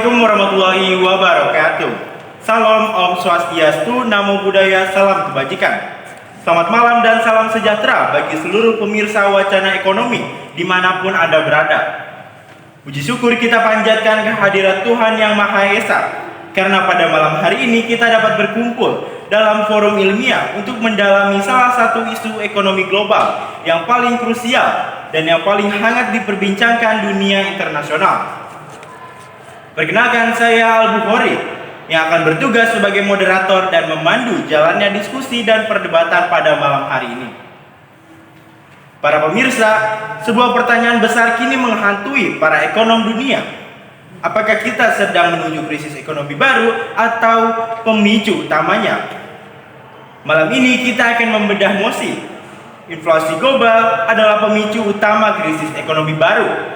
Assalamualaikum warahmatullahi wabarakatuh. Salam Om Swastiastu, Namo Buddhaya, salam kebajikan. Selamat malam dan salam sejahtera bagi seluruh pemirsa Wacana Ekonomi dimanapun Anda berada. Puji syukur kita panjatkan kehadirat Tuhan Yang Maha Esa, karena pada malam hari ini kita dapat berkumpul dalam forum ilmiah untuk mendalami salah satu isu ekonomi global yang paling krusial dan yang paling hangat diperbincangkan dunia internasional. Perkenalkan, saya Al-Bukhari yang akan bertugas sebagai moderator dan memandu jalannya diskusi dan perdebatan pada malam hari ini. Para pemirsa, sebuah pertanyaan besar kini menghantui para ekonom dunia. Apakah kita sedang menuju krisis ekonomi baru atau pemicu utamanya? Malam ini kita akan membedah mosi. Inflasi global adalah pemicu utama krisis ekonomi baru.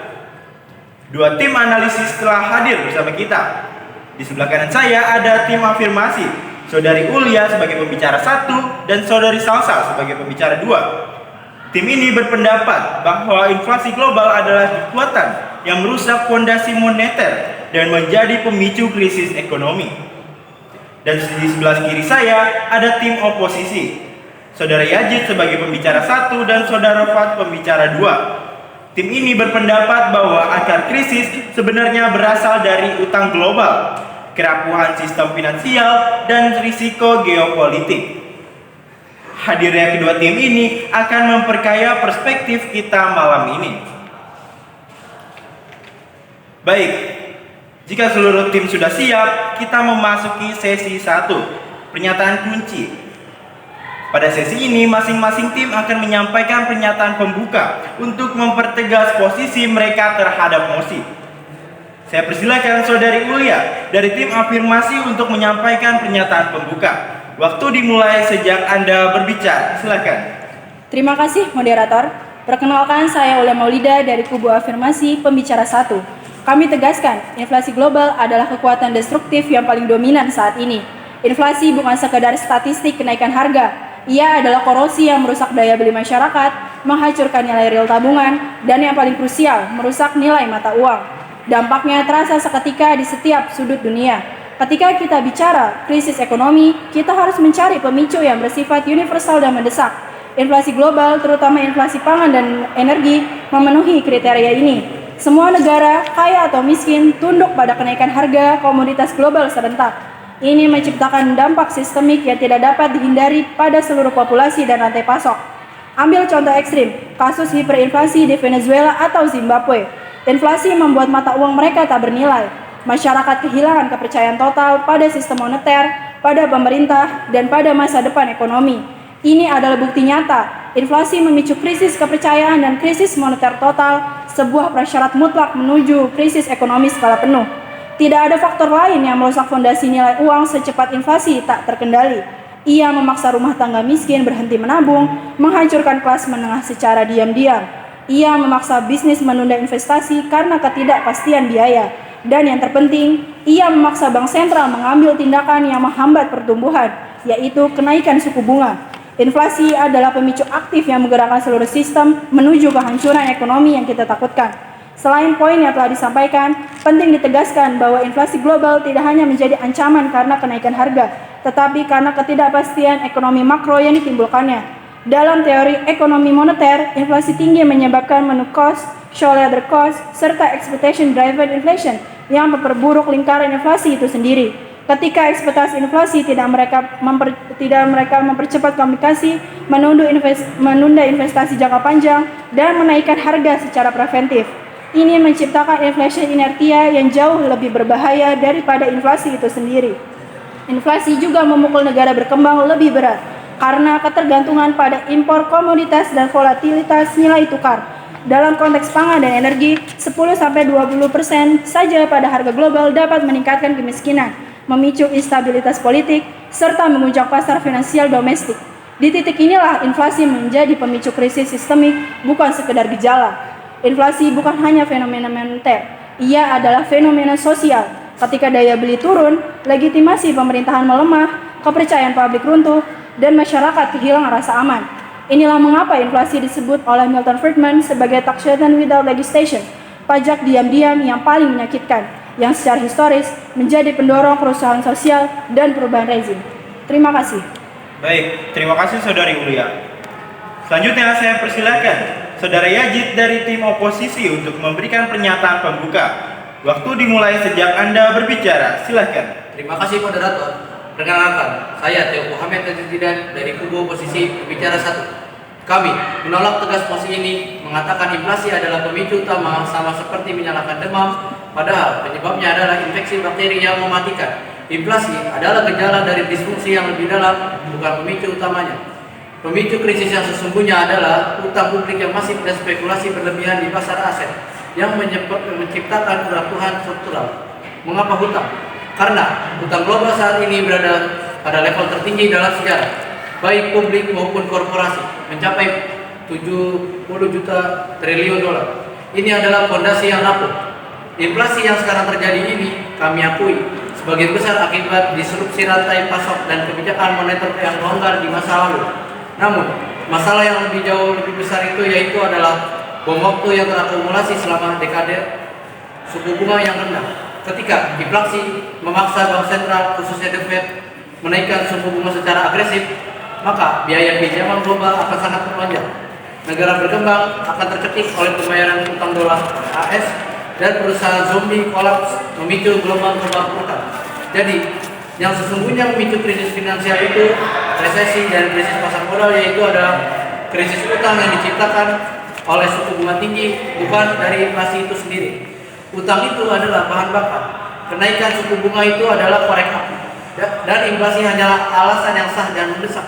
Dua tim analisis telah hadir bersama kita. Di sebelah kanan saya ada tim afirmasi, Saudari Ulia sebagai pembicara 1 dan Saudari Salsa sebagai pembicara 2. Tim ini berpendapat bahwa inflasi global adalah kekuatan yang merusak fondasi moneter dan menjadi pemicu krisis ekonomi. Dan di sebelah kiri saya ada tim oposisi, Saudara Yazid sebagai pembicara 1 dan Saudara Fat pembicara 2. Tim ini berpendapat bahwa akar krisis sebenarnya berasal dari utang global, kerapuhan sistem finansial, dan risiko geopolitik. Hadirnya kedua tim ini akan memperkaya perspektif kita malam ini. Baik, jika seluruh tim sudah siap, kita memasuki sesi 1, pernyataan kunci. Pada sesi ini, masing-masing tim akan menyampaikan pernyataan pembuka untuk mempertegas posisi mereka terhadap mosi. Saya persilakan Saudari Ulia dari tim afirmasi untuk menyampaikan pernyataan pembuka. Waktu dimulai sejak Anda berbicara. Silakan. Terima kasih, moderator. Perkenalkan, saya Ulia Maulida dari kubu afirmasi pembicara 1. Kami tegaskan, inflasi global adalah kekuatan destruktif yang paling dominan saat ini. Inflasi bukan sekedar statistik kenaikan harga. Ia adalah korosi yang merusak daya beli masyarakat, menghancurkan nilai real tabungan, dan yang paling krusial, merusak nilai mata uang. Dampaknya terasa seketika di setiap sudut dunia. Ketika kita bicara krisis ekonomi, kita harus mencari pemicu yang bersifat universal dan mendesak. Inflasi global, terutama inflasi pangan dan energi, memenuhi kriteria ini. Semua negara, kaya atau miskin, tunduk pada kenaikan harga komoditas global serentak. Ini menciptakan dampak sistemik yang tidak dapat dihindari pada seluruh populasi dan rantai pasok. Ambil contoh ekstrim, kasus hiperinflasi di Venezuela atau Zimbabwe. Inflasi membuat mata uang mereka tak bernilai. Masyarakat kehilangan kepercayaan total pada sistem moneter, pada pemerintah, dan pada masa depan ekonomi. Ini adalah bukti nyata, inflasi memicu krisis kepercayaan dan krisis moneter total, sebuah prasyarat mutlak menuju krisis ekonomi skala penuh. Tidak ada faktor lain yang merusak fondasi nilai uang secepat inflasi tak terkendali. Ia memaksa rumah tangga miskin berhenti menabung, menghancurkan kelas menengah secara diam-diam. Ia memaksa bisnis menunda investasi karena ketidakpastian biaya. Dan yang terpenting, ia memaksa bank sentral mengambil tindakan yang menghambat pertumbuhan, yaitu kenaikan suku bunga. Inflasi adalah pemicu aktif yang menggerakkan seluruh sistem menuju kehancuran ekonomi yang kita takutkan. Selain poin yang telah disampaikan, penting ditegaskan bahwa inflasi global tidak hanya menjadi ancaman karena kenaikan harga, tetapi karena ketidakpastian ekonomi makro yang ditimbulkannya. Dalam teori ekonomi moneter, inflasi tinggi menyebabkan menu cost, show leader cost, serta expectation-driven inflation yang memperburuk lingkaran inflasi itu sendiri. Ketika ekspektasi inflasi tidak mereka mempercepat komunikasi, menunda investasi jangka panjang, dan menaikkan harga secara preventif. Ini menciptakan inflation inertia yang jauh lebih berbahaya daripada inflasi itu sendiri. Inflasi juga memukul negara berkembang lebih berat karena ketergantungan pada impor komoditas dan volatilitas nilai tukar. Dalam konteks pangan dan energi, 10-20% saja pada harga global dapat meningkatkan kemiskinan, memicu instabilitas politik, serta memuncak pasar finansial domestik. Di titik inilah inflasi menjadi pemicu krisis sistemik, bukan sekedar gejala. Inflasi bukan hanya fenomena moneter, ia adalah fenomena sosial. Ketika daya beli turun, legitimasi pemerintahan melemah, kepercayaan publik runtuh, dan masyarakat kehilangan rasa aman. Inilah mengapa inflasi disebut oleh Milton Friedman sebagai taxation without legislation, pajak diam-diam yang paling menyakitkan. yang secara historis menjadi pendorong kerusuhan sosial dan perubahan rezim. Terima kasih. Baik, terima kasih Saudari Ulia. Selanjutnya saya persilakan Saudara Yajid dari tim oposisi untuk memberikan pernyataan pembuka. Waktu dimulai sejak Anda berbicara, silakan. Terima kasih moderator. Perkenalkan, saya Teo Muhammad Tajuddin dari kubu oposisi Pembicara 1. Kami menolak tegas mosi ini, mengatakan inflasi adalah pemicu utama sama seperti menyalakan demam, padahal penyebabnya adalah infeksi bakteri yang mematikan. Inflasi adalah gejala dari disfungsi yang lebih dalam, bukan pemicu utamanya. Pemicu krisis yang sesungguhnya adalah utang publik yang masif dan spekulasi berlebihan di pasar aset yang menciptakan keruntuhan struktural. Mengapa hutang? Karena hutang global saat ini berada pada level tertinggi dalam sejarah, baik publik maupun korporasi, mencapai 70 juta triliun dolar. Ini adalah fondasi yang rapuh. Inflasi yang sekarang terjadi ini kami akui sebagian besar akibat disrupsi rantai pasok dan kebijakan moneter yang longgar di masa lalu. Namun, masalah yang lebih besar itu yaitu adalah bom waktu yang terakumulasi selama dekade suku bunga yang rendah. Ketika inflasi memaksa bank sentral, khususnya The Fed, menaikkan suku bunga secara agresif, maka biaya pinjaman global akan sangat melonjak. Negara berkembang akan tercetik oleh pembayaran utang dolar AS dan perusahaan zombie kolaps memicu global kebangkrutan. Jadi, yang sesungguhnya memicu krisis finansial itu resesi dan krisis pasar modal, yaitu adalah krisis utang yang diciptakan oleh suku bunga tinggi, bukan dari inflasi itu sendiri. Utang itu adalah bahan bakar. Kenaikan suku bunga itu adalah korek api. Dan inflasi hanyalah alasan yang sah dan mendesak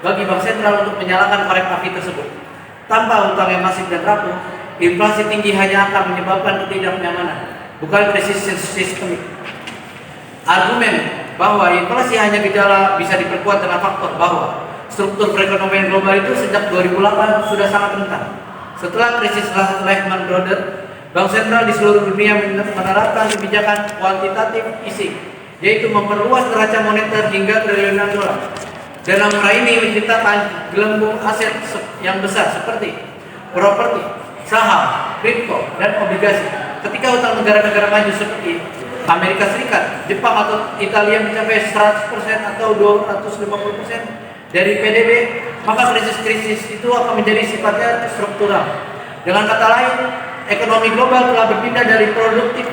bagi bank sentral untuk menyalakan korek api tersebut. Tanpa utang yang masif dan rapuh, inflasi tinggi hanya akan menyebabkan ketidaknyamanan, bukan krisis sistemik. Argumen bahwa inflasi hanya gejala bisa diperkuat dengan faktor bahwa struktur perekonomian global itu sejak 2008 sudah sangat rentan. Setelah krisis Lehman Brothers, bank sentral di seluruh dunia menerapkan kebijakan kuantitatif easing, yaitu memperluas neraca moneter hingga triliunan dolar. Dalam cara ini menciptakan gelembung aset yang besar seperti properti, saham, kripto, dan obligasi. Ketika utang negara-negara maju seperti Amerika Serikat, Jepang, atau Italia mencapai 100% atau 250% dari PDB, maka krisis-krisis itu akan menjadi sifatnya struktural. Dengan kata lain, ekonomi global telah berpindah dari produktif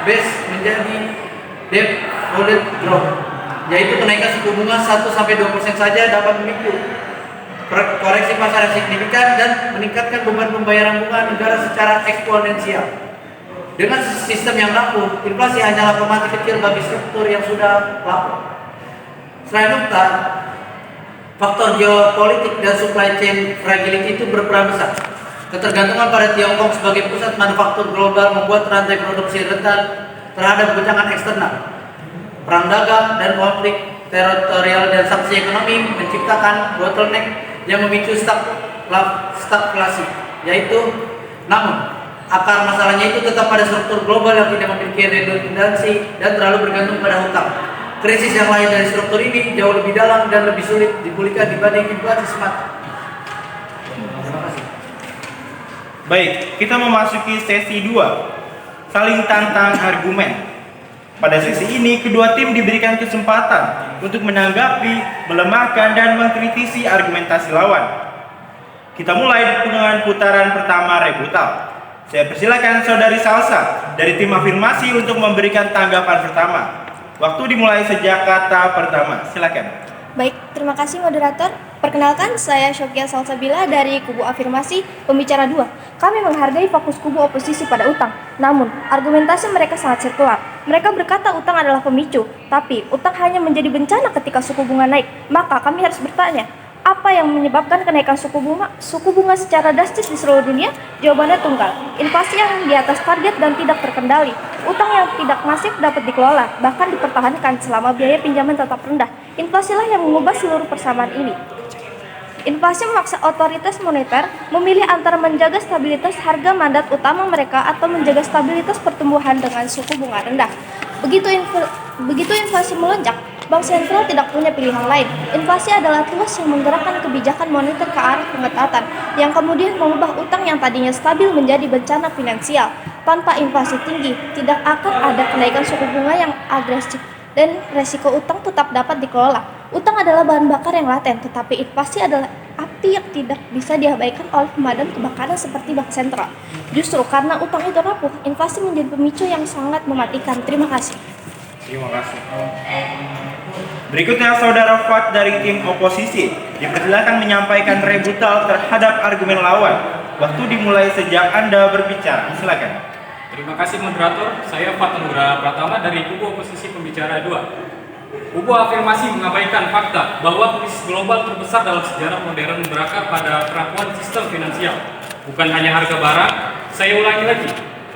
base menjadi debt loaded growth, yaitu kenaikan suku bunga 1-2% saja dapat memicu koreksi pasar yang signifikan dan meningkatkan beban pembayaran bunga negara secara eksponensial. Dengan sistem yang rapuh, inflasi hanyalah pemati kecil bagi struktur yang sudah lapuk. Selain itu, faktor geopolitik dan supply chain fragility itu berperan besar. Ketergantungan pada Tiongkok sebagai pusat manufaktur global membuat rantai produksi rentan terhadap goncangan eksternal. Perang dagang dan konflik teritorial dan sanksi ekonomi menciptakan bottleneck yang memicu stagflasi, namun akar masalahnya itu tetap pada struktur global yang tidak memiliki redundansi dan terlalu bergantung pada hutang. Krisis yang lain dari struktur ini jauh lebih dalam dan lebih sulit dipulihkan dibanding inflasi semata. Terima kasih. Baik, kita memasuki sesi 2, saling tantang argumen. Pada sesi ini, kedua tim diberikan kesempatan untuk menanggapi, melemahkan, dan mengkritisi argumentasi lawan. Kita mulai dengan putaran pertama rebutal. Saya persilakan Saudari Salsa dari tim afirmasi untuk memberikan tanggapan pertama. Waktu dimulai sejak kata pertama. Silakan. Baik, terima kasih moderator. Perkenalkan, saya Syokia Salsabila dari kubu afirmasi Pembicara 2. Kami menghargai fokus kubu oposisi pada utang. Namun, argumentasi mereka sangat sirkular. Mereka berkata utang adalah pemicu, tapi utang hanya menjadi bencana ketika suku bunga naik. Maka kami harus bertanya, apa yang menyebabkan kenaikan suku bunga secara drastis di seluruh dunia? Jawabannya tunggal, inflasi yang di atas target dan tidak terkendali. Utang yang tidak masif dapat dikelola, bahkan dipertahankan selama biaya pinjaman tetap rendah. Inflasilah yang mengubah seluruh persamaan ini. Inflasi memaksa otoritas moneter memilih antara menjaga stabilitas harga mandat utama mereka atau menjaga stabilitas pertumbuhan dengan suku bunga rendah. Begitu inflasi melonjak, bank sentral tidak punya pilihan lain. Inflasi adalah tuas yang menggerakkan kebijakan moneter ke arah pengetatan, yang kemudian mengubah utang yang tadinya stabil menjadi bencana finansial. Tanpa inflasi tinggi, tidak akan ada kenaikan suku bunga yang agresif dan resiko utang tetap dapat dikelola. Utang adalah bahan bakar yang laten, tetapi inflasi adalah api yang tidak bisa diabaikan oleh pemadam kebakaran seperti bank sentral. Justru karena utang itu rapuh, inflasi menjadi pemicu yang sangat mematikan. Terima kasih. Terima kasih. Berikutnya saudara Fat dari tim oposisi dipersilakan menyampaikan rebuttal terhadap argumen lawan. Waktu dimulai sejak Anda berbicara. Silakan. Terima kasih moderator, saya Fat Nugraha Pratama dari kubu oposisi pembicara 2. Kubu afirmasi mengabaikan fakta bahwa krisis global terbesar dalam sejarah modern berakar pada kerapuhan sistem finansial. Bukan hanya harga barang, saya ulangi lagi.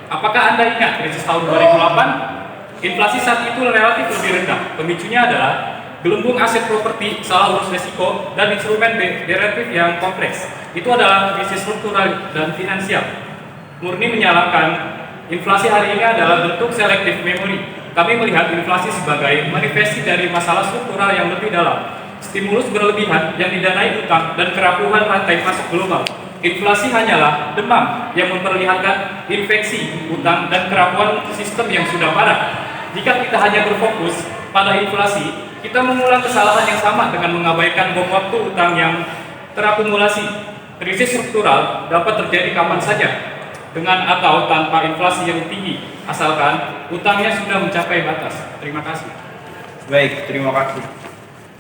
Apakah Anda ingat krisis tahun 2008? Inflasi saat itu relatif lebih rendah. Pemicunya adalah gelembung aset properti, salah urus resiko, dan instrumen derivatif yang kompleks. Itu adalah krisis struktural dan finansial. Murni menyalahkan inflasi hari ini adalah bentuk selektif memori. Kami melihat inflasi sebagai manifestasi dari masalah struktural yang lebih dalam. Stimulus berlebihan yang didanai utang dan kerapuhan rantai pasok global. Inflasi hanyalah demam yang memperlihatkan infeksi utang dan kerapuhan sistem yang sudah parah. Jika kita hanya berfokus pada inflasi, kita mengulang kesalahan yang sama dengan mengabaikan bom waktu utang yang terakumulasi. Krisis struktural dapat terjadi kapan saja, dengan atau tanpa inflasi yang tinggi, asalkan utangnya sudah mencapai batas. Terima kasih. Baik, terima kasih.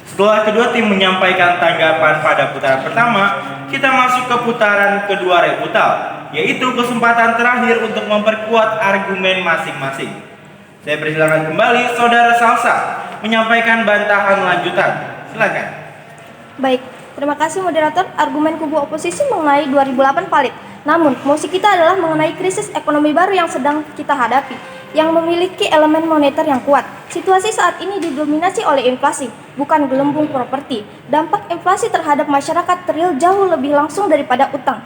Setelah kedua tim menyampaikan tanggapan pada putaran pertama, kita masuk ke putaran kedua rebuttal, yaitu kesempatan terakhir untuk memperkuat argumen masing-masing. Saya persilakan kembali Saudara Salsa menyampaikan bantahan lanjutan. Silakan. Baik, terima kasih moderator. Argumen kubu oposisi mengenai 2008 valid. Namun, mosi kita adalah mengenai krisis ekonomi baru yang sedang kita hadapi, yang memiliki elemen moneter yang kuat. Situasi saat ini didominasi oleh inflasi, bukan gelembung properti. Dampak inflasi terhadap masyarakat real jauh lebih langsung daripada utang.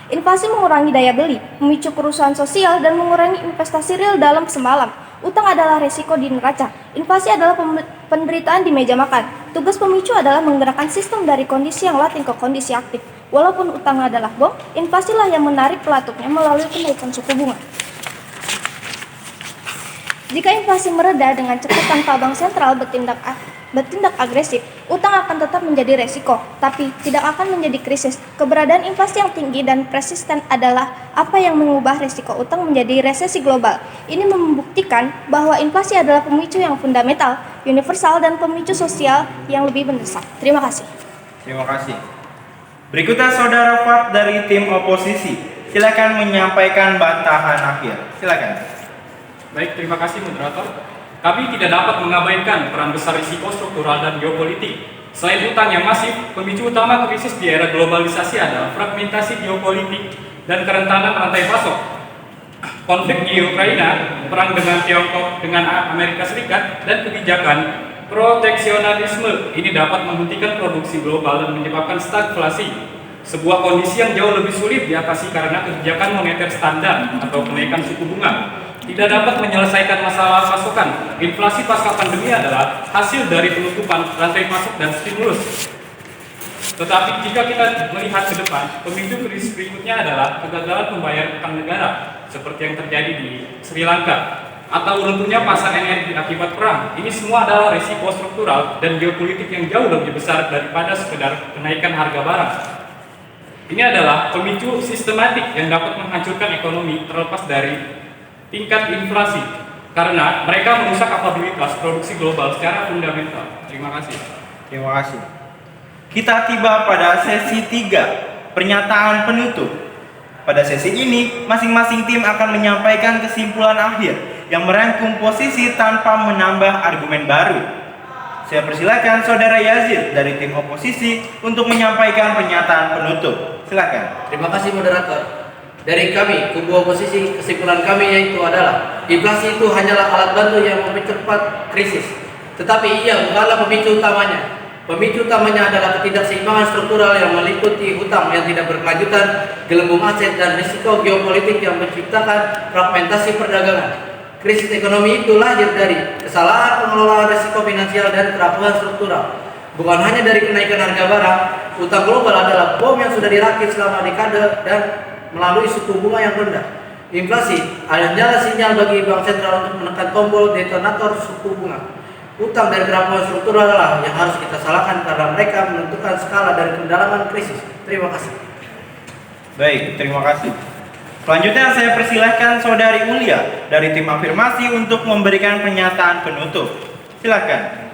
Inflasi mengurangi daya beli, memicu kerusuhan sosial, dan mengurangi investasi real dalam semalam. Utang adalah resiko di neraca. Inflasi adalah penderitaan di meja makan. Tugas pemicu adalah menggerakkan sistem dari kondisi yang latin ke kondisi aktif. Walaupun utang adalah bom, inflasilah yang menarik pelatuknya melalui kenaikan suku bunga. Jika inflasi mereda dengan cepat tanpa bank sentral bertindak agresif, utang akan tetap menjadi resiko, tapi tidak akan menjadi krisis. Keberadaan inflasi yang tinggi dan persisten adalah apa yang mengubah resiko utang menjadi resesi global. Ini membuktikan bahwa inflasi adalah pemicu yang fundamental, universal, dan pemicu sosial yang lebih mendesak. Terima kasih. Terima kasih. Berikutnya Saudara Fat dari tim oposisi. Silakan menyampaikan bantahan akhir. Silakan. Baik, terima kasih moderator. Kami tidak dapat mengabaikan peran besar risiko struktural dan geopolitik. Selain utang yang masif, pemicu utama krisis di era globalisasi adalah fragmentasi geopolitik dan kerentanan rantai pasok. Konflik di Ukraina, perang dengan Tiongkok dengan Amerika Serikat, dan kebijakan proteksionisme ini dapat menghentikan produksi global dan menyebabkan stagflasi. Sebuah kondisi yang jauh lebih sulit diatasi karena kebijakan moneter standar atau kenaikan suku bunga tidak dapat menyelesaikan masalah pasokan. Inflasi pasca pandemi adalah hasil dari penutupan rantai pasok dan stimulus. Tetapi jika kita melihat ke depan, pemicu krisis berikutnya adalah kegagalan membayar utang negara, seperti yang terjadi di Sri Lanka, atau runtuhnya pasar energi akibat perang. Ini semua adalah risiko struktural dan geopolitik yang jauh lebih besar daripada sekedar kenaikan harga barang. Ini adalah pemicu sistematik yang dapat menghancurkan ekonomi terlepas dari tingkat inflasi, karena mereka merusak kapabilitas produksi global secara fundamental. Terima kasih. Terima kasih. Kita tiba pada sesi 3, pernyataan penutup. Pada sesi ini, masing-masing tim akan menyampaikan kesimpulan akhir yang merangkum posisi tanpa menambah argumen baru. Saya persilakan Saudara Yazid dari tim oposisi untuk menyampaikan pernyataan penutup. Silakan. Terima kasih moderator. Dari kami, kubu oposisi, kesimpulan kami yaitu adalah inflasi itu hanyalah alat bantu yang mempercepat krisis. Tetapi ia bukanlah pemicu utamanya. Pemicu utamanya adalah ketidakseimbangan struktural yang meliputi hutang yang tidak berkelanjutan, gelembung aset, dan risiko geopolitik yang menciptakan fragmentasi perdagangan. Krisis ekonomi itu lahir dari kesalahan pengelolaan risiko finansial dan kerapuhan struktural. Bukan hanya dari kenaikan harga barang, utang global adalah bom yang sudah dirakit selama dekade dan melalui suku bunga yang rendah. Inflasi adalah sinyal bagi bank sentral untuk menekan tombol detonator suku bunga. Utang dari gerakan struktural lah yang harus kita salahkan karena mereka menentukan skala dari kedalaman krisis. Terima kasih. Baik, terima kasih. Selanjutnya saya persilahkan Saudari Ulia dari tim afirmasi untuk memberikan pernyataan penutup. Silakan.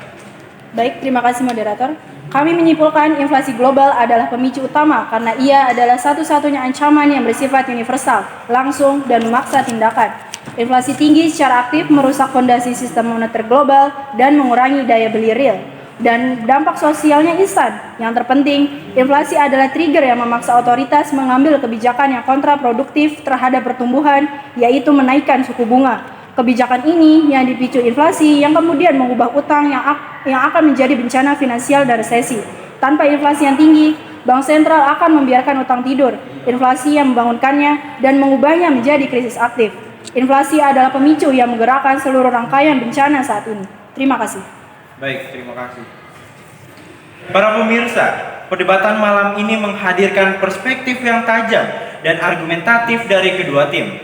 Baik, terima kasih moderator. Kami menyimpulkan inflasi global adalah pemicu utama karena ia adalah satu-satunya ancaman yang bersifat universal, langsung, dan memaksa tindakan. Inflasi tinggi secara aktif merusak fondasi sistem moneter global dan mengurangi daya beli real. Dan dampak sosialnya instan. Yang terpenting, inflasi adalah trigger yang memaksa otoritas mengambil kebijakan yang kontraproduktif terhadap pertumbuhan, yaitu menaikkan suku bunga. Kebijakan ini yang dipicu inflasi yang kemudian mengubah utang yang akan menjadi bencana finansial dan resesi. Tanpa inflasi yang tinggi, bank sentral akan membiarkan utang tidur, inflasi yang membangunkannya dan mengubahnya menjadi krisis aktif. Inflasi adalah pemicu yang menggerakkan seluruh rangkaian bencana saat ini. Terima kasih. Baik, terima kasih. Para pemirsa, perdebatan malam ini menghadirkan perspektif yang tajam dan argumentatif dari kedua tim.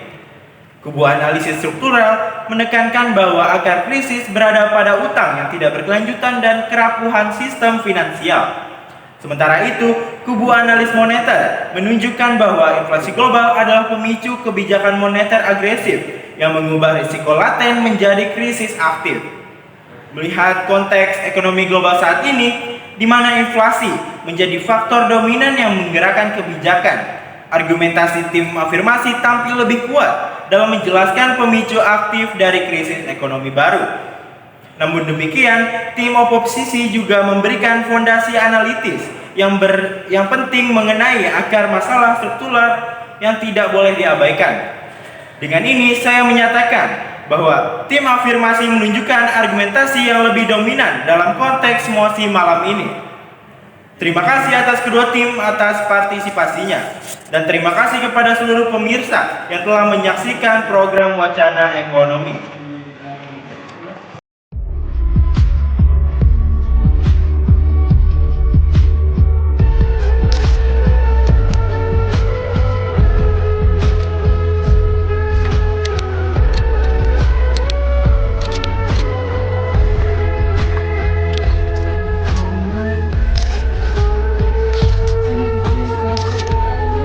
Kubu analisis struktural menekankan bahwa akar krisis berada pada utang yang tidak berkelanjutan dan kerapuhan sistem finansial. Sementara itu, kubu analis moneter menunjukkan bahwa inflasi global adalah pemicu kebijakan moneter agresif yang mengubah risiko laten menjadi krisis aktif. Melihat konteks ekonomi global saat ini, di mana inflasi menjadi faktor dominan yang menggerakkan kebijakan, argumentasi tim afirmasi tampil lebih kuat dalam menjelaskan pemicu aktif dari krisis ekonomi baru. Namun demikian, tim oposisi juga memberikan fondasi analitis yang penting mengenai akar masalah struktural yang tidak boleh diabaikan. Dengan ini, saya menyatakan bahwa tim afirmasi menunjukkan argumentasi yang lebih dominan dalam konteks mosi malam ini. Terima kasih atas kedua tim atas partisipasinya, dan terima kasih kepada seluruh pemirsa yang telah menyaksikan program Wacana Ekonomi.